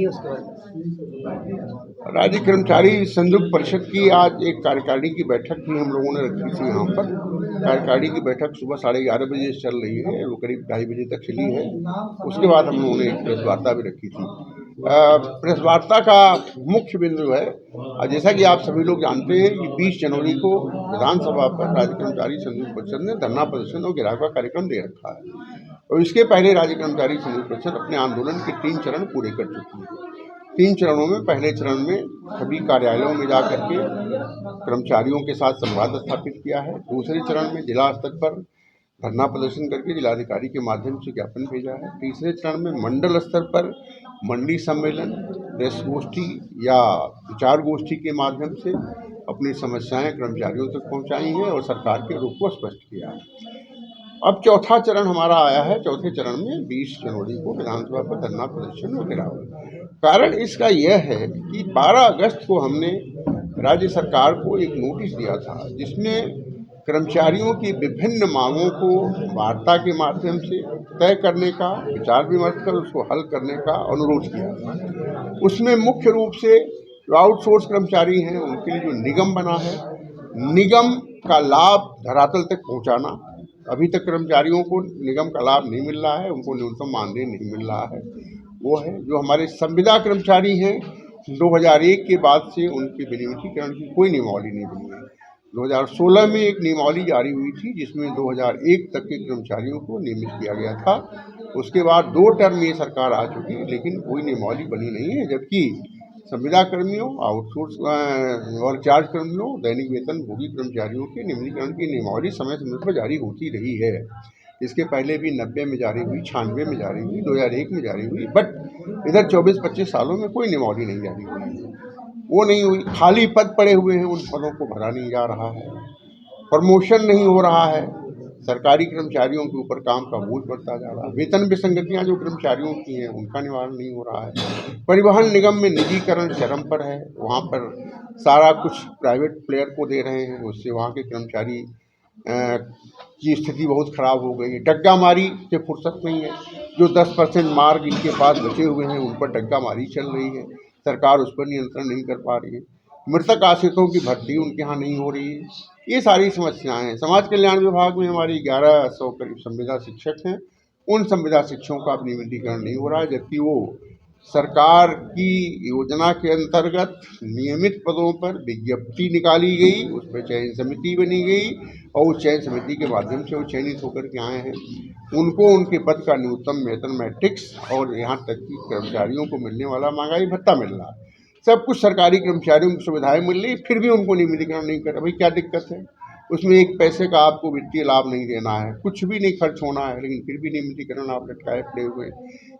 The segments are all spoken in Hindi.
जाएगी उसके बाद। राज्य कर्मचारी संयुक्त परिषद की आज एक कार्यकारिणी की बैठक भी हम लोगों ने रखी थी। यहाँ पर कार्यकारिणी की बैठक सुबह 11:30 बजे से चल रही है, वो करीब 2:30 बजे तक चली है। उसके बाद हम लोगों ने एक प्रेस वार्ता भी रखी थी। प्रेस वार्ता का मुख्य बिंदु है, जैसा कि आप सभी लोग जानते हैं कि 20 जनवरी को विधानसभा पर राज्य कर्मचारी संयुक्त परिषद ने धरना प्रदर्शन और घेराव का कार्यक्रम दे रखा है। और इसके पहले राज्य कर्मचारी संयुक्त परिषद अपने आंदोलन के 3 चरण पूरे कर चुकी है। 3 चरणों में पहले चरण में सभी कार्यालयों में जाकर के कर्मचारियों के साथ संवाद स्थापित किया है। दूसरे चरण में जिला स्तर पर धरना प्रदर्शन करके जिलाधिकारी के माध्यम से ज्ञापन भेजा है। तीसरे चरण में मंडल स्तर पर मंडी सम्मेलन, प्रेस गोष्ठी या विचार गोष्ठी के माध्यम से अपनी समस्याएं कर्मचारियों तक पहुंचाई हैं और सरकार के रुख को स्पष्ट किया है। अब चौथा चरण हमारा आया है। चौथे चरण में 20 जनवरी को विधानसभा पर धरना प्रदर्शन और घेराव। कारण इसका यह है कि 12 अगस्त को हमने राज्य सरकार को एक नोटिस दिया था, जिसमें कर्मचारियों की विभिन्न मांगों को वार्ता के माध्यम से तय करने का, विचार विमर्श कर उसको हल करने का अनुरोध किया था। उसमें मुख्य रूप से जो आउटसोर्स कर्मचारी हैं उनके लिए जो निगम बना है, निगम का लाभ धरातल तक पहुंचाना। अभी तक कर्मचारियों को निगम का लाभ नहीं मिल रहा है, उनको न्यूनतम मानदेय नहीं मिल रहा है। वो है जो हमारे संविदा कर्मचारी हैं, 2001 के बाद से उनके विनियमितीकरण की कोई नियमावली नहीं बनी है। 2016 में एक नियमावली जारी हुई थी, जिसमें 2001 तक के कर्मचारियों को नियमित किया गया था। उसके बाद 2 टर्म ये सरकार आ चुकी है, लेकिन कोई नियमावली बनी नहीं है। जबकि संविदा कर्मियों, आउटसोर्स और चार्ज कर्मियों, दैनिक वेतन भोगी कर्मचारियों के नियमितीकरण की नियमावली समय समय पर जारी होती रही है। इसके पहले भी 90 में जारी हुई, 96 में जारी हुई, 2001 में जारी हुई, बट इधर 24-25 सालों में कोई नियमावली नहीं जारी हुई। वो नहीं हुई। खाली पद पड़े हुए हैं, उन पदों को भरा नहीं जा रहा है। प्रमोशन नहीं हो रहा है। सरकारी कर्मचारियों के ऊपर काम का बोझ बढ़ता जा रहा है। वेतन विसंगतियां जो कर्मचारियों की हैं उनका निवारण नहीं हो रहा है। परिवहन निगम में निजीकरण चरम पर है। वहाँ पर सारा कुछ प्राइवेट प्लेयर को दे रहे हैं, उससे वहाँ के कर्मचारी की स्थिति बहुत खराब हो गई है। डग्गा मारी से फुर्सत नहीं है। जो 10% मार्ग इनके पास बचे हुए हैं उन पर डग्गा मारी चल रही है। सरकार उस पर नियंत्रण नहीं कर पा रही है। मृतक आश्रितों की भर्ती उनके यहाँ नहीं हो रही है। ये सारी समस्याएं हैं। समाज कल्याण विभाग में हमारी 1100 करीब संविदा शिक्षक हैं। उन संविदा शिक्षकों का अब नियमितीकरण नहीं हो रहा है, जबकि वो सरकार की योजना के अंतर्गत नियमित पदों पर विज्ञप्ति निकाली गई, उस पर चयन समिति बनी गई और उस चयन समिति के माध्यम से वो चयनित होकर के आए हैं। उनको उनके पद का न्यूनतम वेतन मैट्रिक्स और यहाँ तक कि कर्मचारियों को मिलने वाला महंगाई भत्ता मिल रहा है। सब कुछ सरकारी कर्मचारियों की सुविधाएं मिल रही, फिर भी उनको नियमितीकरण नहीं कर रहा। भाई क्या दिक्कत है? उसमें एक पैसे का आपको वित्तीय लाभ नहीं देना है, कुछ भी नहीं खर्च होना है, लेकिन फिर भी नियमितीकरण आप लटकाए पड़े हुए हैं।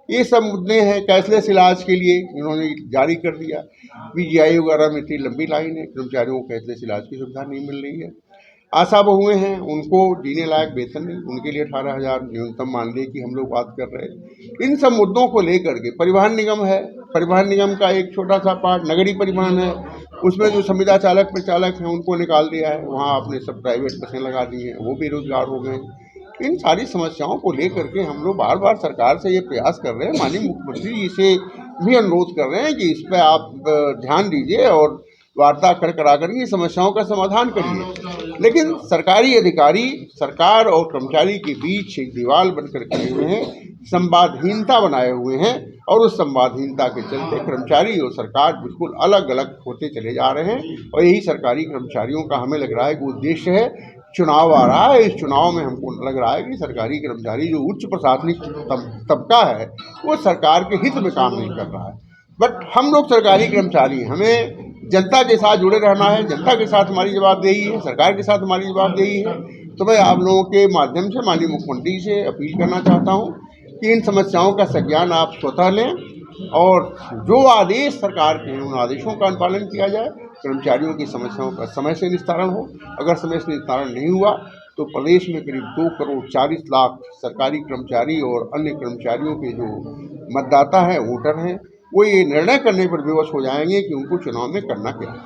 ये सब मुद्दे हैं। कैशलेस इलाज के लिए इन्होंने जारी कर दिया। PGI वगैरह में इतनी लंबी लाइन है, कर्मचारियों को कैशलेस इलाज की सुविधा नहीं मिल रही है। आशा बहुएं हैं, उनको जीने लायक वेतन नहीं, उनके लिए 18,000 न्यूनतम मानदेय की हम लोग बात कर रहे हैं। इन सब मुद्दों को लेकर के परिवहन निगम है, परिवहन निगम का एक छोटा सा पार्ट नगरीय परिवहन है, उसमें जो संविदा चालक प्रचालक हैं उनको निकाल दिया है। वहाँ आपने सब प्राइवेट बसें लगा दी हैं, वो बेरोजगार हो गए। इन सारी समस्याओं को लेकर के हम लोग बार बार सरकार से ये प्रयास कर रहे हैं, माननीय मुख्यमंत्री जी से भी अनुरोध कर रहे हैं कि इस पर आप ध्यान दीजिए और वार्ता करा करके समस्याओं का समाधान करिए। लेकिन सरकारी अधिकारी सरकार और कर्मचारी के बीच एक दीवार बनकर खड़े हुए हैं, संवादहीनता बनाए हुए हैं और उस संवादहीनता के चलते कर्मचारी और सरकार बिल्कुल अलग अलग होते चले जा रहे हैं। और यही सरकारी कर्मचारियों का हमें लग रहा है कि उद्देश्य है। चुनाव आ रहा है, इस चुनाव में हमको लग रहा है कि सरकारी कर्मचारी जो उच्च प्रशासनिक तबका है वो सरकार के हित में काम नहीं कर रहा है। बट हम लोग सरकारी कर्मचारी, हमें जनता के साथ जुड़े रहना है, जनता के साथ हमारी जवाबदेही है, सरकार के साथ हमारी जवाबदेही है। तो मैं आप लोगों के माध्यम से माननीय मुख्यमंत्री से अपील करना चाहता हूँ कि इन समस्याओं का संज्ञान आप स्वतः लें और जो आदेश सरकार के हैं उन आदेशों का अनुपालन किया जाए। कर्मचारियों की समस्याओं का समय से निस्तारण हो। अगर समय से निस्तारण नहीं हुआ तो प्रदेश में करीब 2 करोड़ 40 लाख सरकारी कर्मचारी और अन्य कर्मचारियों के जो मतदाता हैं, वोटर हैं, वो ये निर्णय करने पर विवश हो जाएंगे कि उनको चुनाव में करना क्या है।